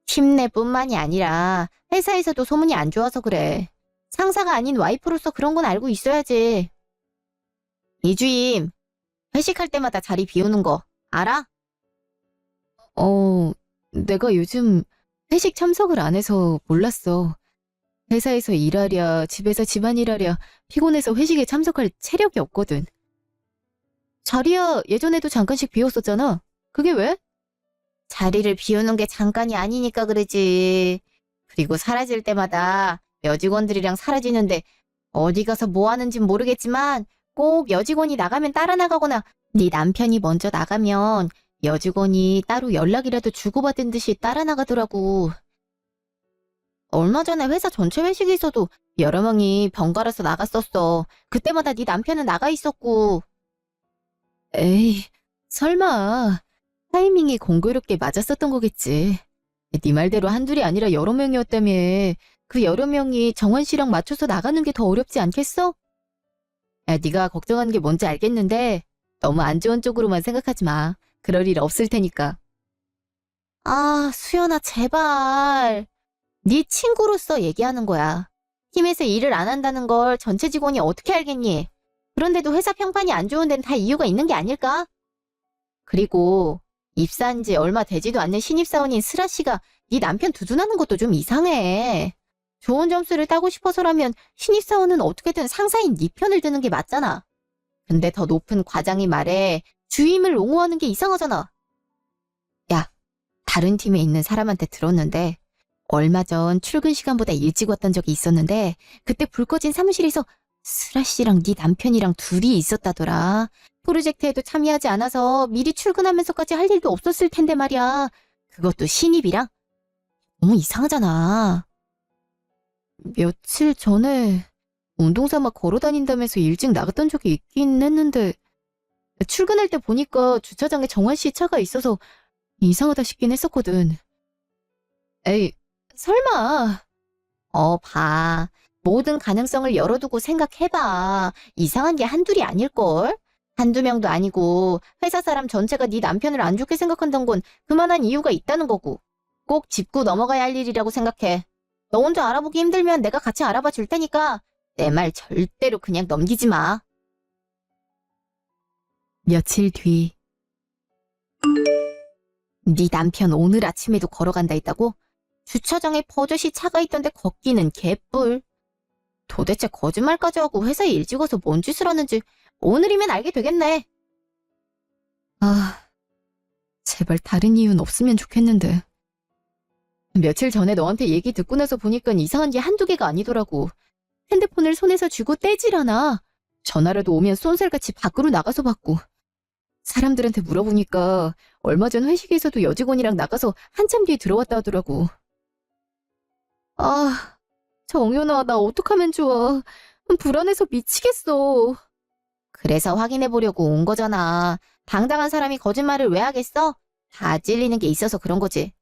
팀 내뿐만이 아니라 회사에서도 소문이 안 좋아서 그래. 상사가 아닌 와이프로서 그런 건 알고 있어야지. 이주임, 회식할 때마다 자리 비우는 거 알아? 내가 요즘 회식 참석을 안 해서 몰랐어. 회사에서 일하랴, 집에서 집안일하랴, 피곤해서 회식에 참석할 체력이 없거든. 자리야 예전에도 잠깐씩 비웠었잖아. 그게 왜? 자리를 비우는 게 잠깐이 아니니까 그러지. 그리고 사라질 때마다 여직원들이랑 사라지는데 어디 가서 뭐 하는진 모르겠지만 꼭 여직원이 나가면 따라 나가거나 네 남편이 먼저 나가면 여직원이 따로 연락이라도 주고받은 듯이 따라 나가더라고. 얼마 전에 회사 전체 회식에서도 여러 명이 번갈아서 나갔었어. 그때마다 네 남편은 나가 있었고. 에이, 설마 타이밍이 공교롭게 맞았었던 거겠지. 네 말대로 한둘이 아니라 여러 명이었다며. 그 여러 명이 정환 씨랑 맞춰서 나가는 게 더 어렵지 않겠어? 야, 네가 걱정하는 게 뭔지 알겠는데 너무 안 좋은 쪽으로만 생각하지 마. 그럴 일 없을 테니까. 아, 수연아, 제발. 네 친구로서 얘기하는 거야. 팀에서 일을 안 한다는 걸 전체 직원이 어떻게 알겠니? 그런데도 회사 평판이 안 좋은 데는 다 이유가 있는 게 아닐까? 그리고 입사한 지 얼마 되지도 않는 신입사원인 슬아 씨가 네 남편 두둔하는 것도 좀 이상해. 좋은 점수를 따고 싶어서라면 신입사원은 어떻게든 상사인 네 편을 드는 게 맞잖아. 근데 더 높은 과장이 말해 주임을 옹호하는 게 이상하잖아. 야, 다른 팀에 있는 사람한테 들었는데 얼마 전 출근 시간보다 일찍 왔던 적이 있었는데 그때 불 꺼진 사무실에서 슬아 씨랑 네 남편이랑 둘이 있었다더라. 프로젝트에도 참여하지 않아서 미리 출근하면서까지 할 일도 없었을 텐데 말이야. 그것도 신입이랑? 너무 이상하잖아. 며칠 전에 운동 삼아 걸어 다닌다면서 일찍 나갔던 적이 있긴 했는데 출근할 때 보니까 주차장에 정환 씨 차가 있어서 이상하다 싶긴 했었거든. 에이, 설마. 봐. 모든 가능성을 열어두고 생각해봐. 이상한 게 한둘이 아닐걸? 한두 명도 아니고 회사 사람 전체가 네 남편을 안 좋게 생각한다는 건 그만한 이유가 있다는 거고. 꼭 짚고 넘어가야 할 일이라고 생각해. 너 혼자 알아보기 힘들면 내가 같이 알아봐 줄 테니까 내 말 절대로 그냥 넘기지 마. 며칠 뒤. 네 남편 오늘 아침에도 걸어간다 했다고? 주차장에 버젓이 차가 있던데 걷기는 개뿔. 도대체 거짓말까지 하고 회사에 일찍 와서 뭔 짓을 하는지 오늘이면 알게 되겠네. 아, 제발 다른 이유는 없으면 좋겠는데. 며칠 전에 너한테 얘기 듣고 나서 보니까 이상한 게 한두 개가 아니더라고. 핸드폰을 손에서 쥐고 떼질 않아. 전화라도 오면 쏜살같이 밖으로 나가서 받고. 사람들한테 물어보니까 얼마 전 회식에서도 여직원이랑 나가서 한참 뒤에 들어왔다 하더라고. 아, 정연아, 나 어떡하면 좋아. 불안해서 미치겠어. 그래서 확인해 보려고 온 거잖아. 당당한 사람이 거짓말을 왜 하겠어? 다 찔리는 게 있어서 그런 거지.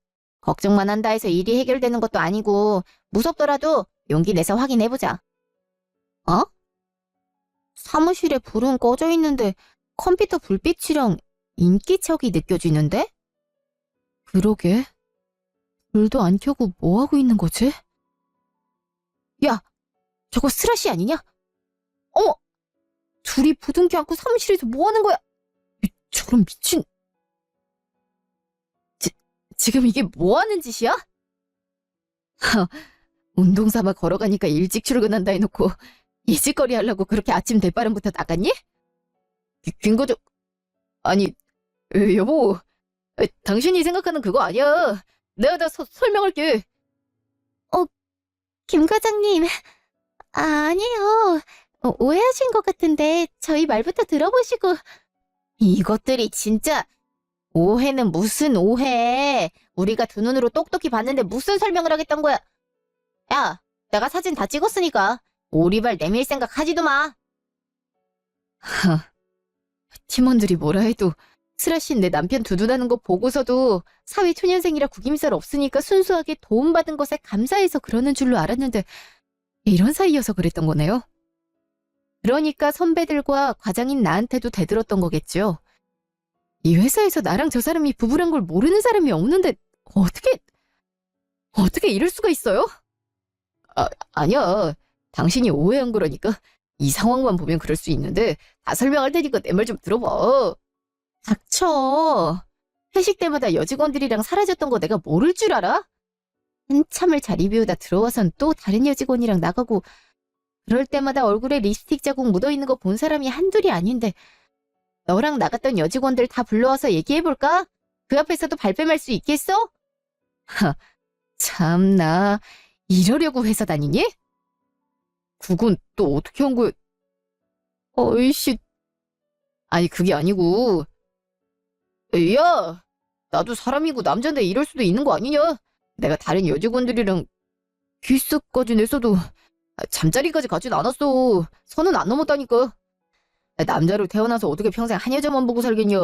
걱정만 한다 해서 일이 해결되는 것도 아니고 무섭더라도 용기 내서 확인해보자. 어? 사무실에 불은 꺼져 있는데 컴퓨터 불빛이랑 인기척이 느껴지는데? 그러게. 불도 안 켜고 뭐 하고 있는 거지? 야, 저거 슬아씨 아니냐? 어머! 둘이 부둥켜 안고 사무실에서 뭐 하는 거야? 저런 미친. 지금 이게 뭐 하는 짓이야? 운동 삼아 걸어가니까 일찍 출근한다 해놓고 일찍거리 하려고 그렇게 아침 대바람부터 나갔니? 김거적. 아니, 여보. 당신이 생각하는 그거 아니야. 내가 다 설명할게. 김 과장님, 아니에요. 오해하신 것 같은데 저희 말부터 들어보시고. 이것들이 진짜 오해는 무슨 오해. 우리가 두 눈으로 똑똑히 봤는데 무슨 설명을 하겠다는 거야. 야, 내가 사진 다 찍었으니까 오리발 내밀 생각 하지도 마. 팀원들이 뭐라 해도 슬아씨는 내 남편 두둔하는 거 보고서도 사회 초년생이라 구김살 없으니까 순수하게 도움받은 것에 감사해서 그러는 줄로 알았는데 이런 사이여서 그랬던 거네요. 그러니까 선배들과 과장인 나한테도 대들었던 거겠죠. 이 회사에서 나랑 저 사람이 부부란 걸 모르는 사람이 없는데 어떻게 이럴 수가 있어요? 아니야. 당신이 오해한 거라니까. 이 상황만 보면 그럴 수 있는데 다 설명할 테니까 내 말 좀 들어봐. 닥쳐. 회식 때마다 여직원들이랑 사라졌던 거 내가 모를 줄 알아? 한참을 자리 비우다 들어와선 또 다른 여직원이랑 나가고 그럴 때마다 얼굴에 립스틱 자국 묻어있는 거 본 사람이 한둘이 아닌데 너랑 나갔던 여직원들 다 불러와서 얘기해볼까? 그 앞에서도 발뺌할 수 있겠어? 하, 참나. 이러려고 회사 다니니? 그건 또 어떻게 한 거야? 어이씨. 아니 그게 아니고. 야! 나도 사람이고 남잔데 이럴 수도 있는 거 아니냐? 내가 다른 여직원들이랑 키스까지 냈어도 잠자리까지 가진 않았어. 선은 안 넘었다니까. 남자로 태어나서 어떻게 평생 한 여자만 보고 살겠냐.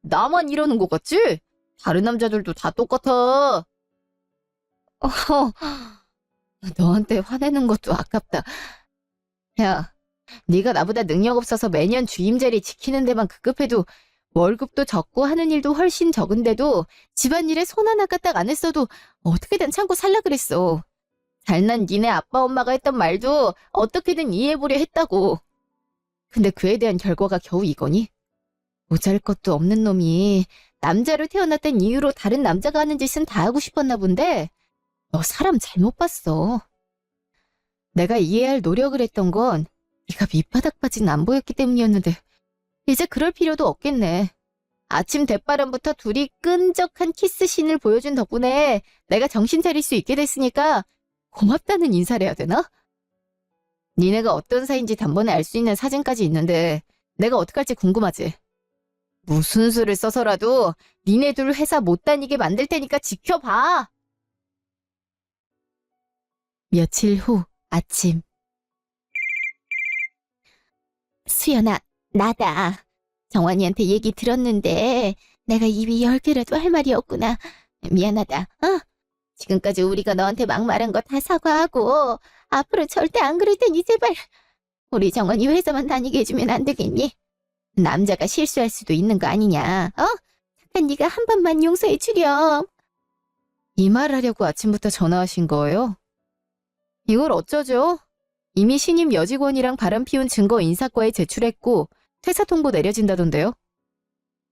나만 이러는 것 같지? 다른 남자들도 다 똑같아. 너한테 화내는 것도 아깝다. 야, 네가 나보다 능력 없어서 매년 주임 자리 지키는 데만 급급해도 월급도 적고 하는 일도 훨씬 적은데도 집안일에 손 하나 까딱 안 했어도 어떻게든 참고 살라 그랬어. 잘난 니네 아빠 엄마가 했던 말도 어떻게든 이해해보려 했다고. 근데 그에 대한 결과가 겨우 이거니? 보잘것도 없는 놈이 남자로 태어났던 이유로 다른 남자가 하는 짓은 다 하고 싶었나 본데 너 사람 잘못 봤어. 내가 이해할 노력을 했던 건 네가 밑바닥 빠진 안 보였기 때문이었는데 이제 그럴 필요도 없겠네. 아침 대바람부터 둘이 끈적한 키스신을 보여준 덕분에 내가 정신 차릴 수 있게 됐으니까 고맙다는 인사를 해야 되나? 니네가 어떤 사이인지 단번에 알 수 있는 사진까지 있는데 내가 어떡할지 궁금하지? 무슨 수를 써서라도 니네 둘 회사 못 다니게 만들 테니까 지켜봐! 며칠 후 아침. 수연아, 나다. 정환이한테 얘기 들었는데 내가 입이 10개라도 할 말이 없구나. 미안하다. 지금까지 우리가 너한테 막 말한 거 다 사과하고 앞으로 절대 안 그럴 테니 제발 우리 정환이 회사만 다니게 해주면 안 되겠니? 남자가 실수할 수도 있는 거 아니냐? 착한 네가 한 번만 용서해 주렴. 이 말 하려고 아침부터 전화하신 거예요? 이걸 어쩌죠? 이미 신임 여직원이랑 바람 피운 증거 인사과에 제출했고 퇴사 통보 내려진다던데요.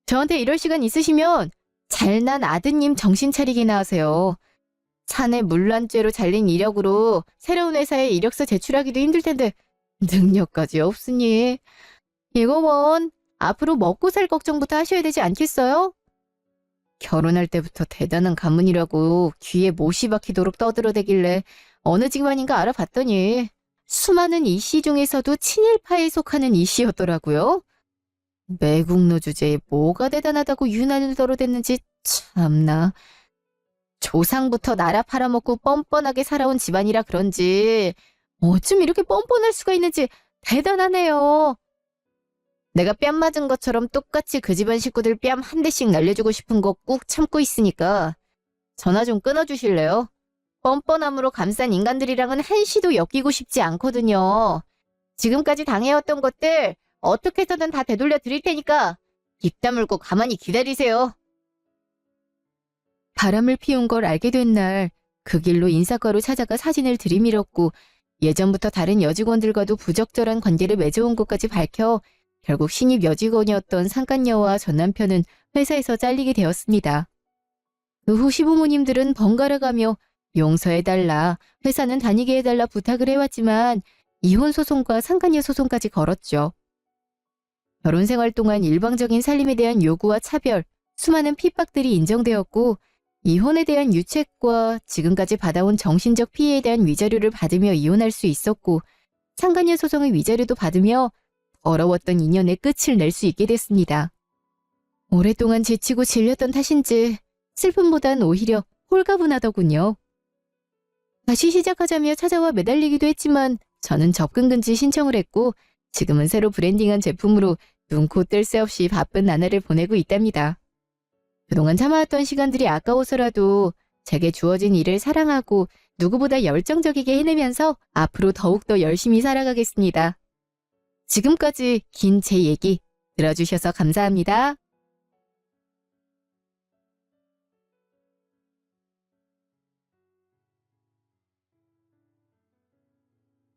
저한테 이럴 시간 있으시면 잘난 아드님 정신 차리기나 하세요. 사내 물란죄로 잘린 이력으로 새로운 회사에 이력서 제출하기도 힘들 텐데 능력까지 없으니 이거 뭔 앞으로 먹고 살 걱정부터 하셔야 되지 않겠어요? 결혼할 때부터 대단한 가문이라고 귀에 못이 박히도록 떠들어대길래 어느 집안인가 알아봤더니 수많은 이씨 중에서도 친일파에 속하는 이씨였더라고요. 매국노 주제에 뭐가 대단하다고 유난을 떨어댔는지 참나. 조상부터 나라 팔아먹고 뻔뻔하게 살아온 집안이라 그런지 어쩜 이렇게 뻔뻔할 수가 있는지 대단하네요. 내가 뺨 맞은 것처럼 똑같이 그 집안 식구들 뺨 한 대씩 날려주고 싶은 거 꾹 참고 있으니까 전화 좀 끊어주실래요? 뻔뻔함으로 감싼 인간들이랑은 한시도 엮이고 싶지 않거든요. 지금까지 당해왔던 것들 어떻게 해서든 다 되돌려 드릴 테니까 입 다물고 가만히 기다리세요. 바람을 피운 걸 알게 된 날 그 길로 인사과로 찾아가 사진을 들이밀었고 예전부터 다른 여직원들과도 부적절한 관계를 맺어온 것까지 밝혀 결국 신입 여직원이었던 상간녀와 전 남편은 회사에서 잘리게 되었습니다. 그 후 시부모님들은 번갈아가며 용서해달라, 회사는 다니게 해달라 부탁을 해왔지만 이혼 소송과 상간녀 소송까지 걸었죠. 결혼 생활 동안 일방적인 살림에 대한 요구와 차별, 수많은 핍박들이 인정되었고 이혼에 대한 유책과 지금까지 받아온 정신적 피해에 대한 위자료를 받으며 이혼할 수 있었고 상간녀 소송의 위자료도 받으며 어려웠던 인연의 끝을 낼 수 있게 됐습니다. 오랫동안 지치고 질렸던 탓인지 슬픔보단 오히려 홀가분하더군요. 다시 시작하자며 찾아와 매달리기도 했지만 저는 접근 금지 신청을 했고 지금은 새로 브랜딩한 제품으로 눈코 뜰 새 없이 바쁜 나날을 보내고 있답니다. 그동안 참아왔던 시간들이 아까워서라도 제게 주어진 일을 사랑하고 누구보다 열정적이게 해내면서 앞으로 더욱더 열심히 살아가겠습니다. 지금까지 긴 제 얘기 들어주셔서 감사합니다.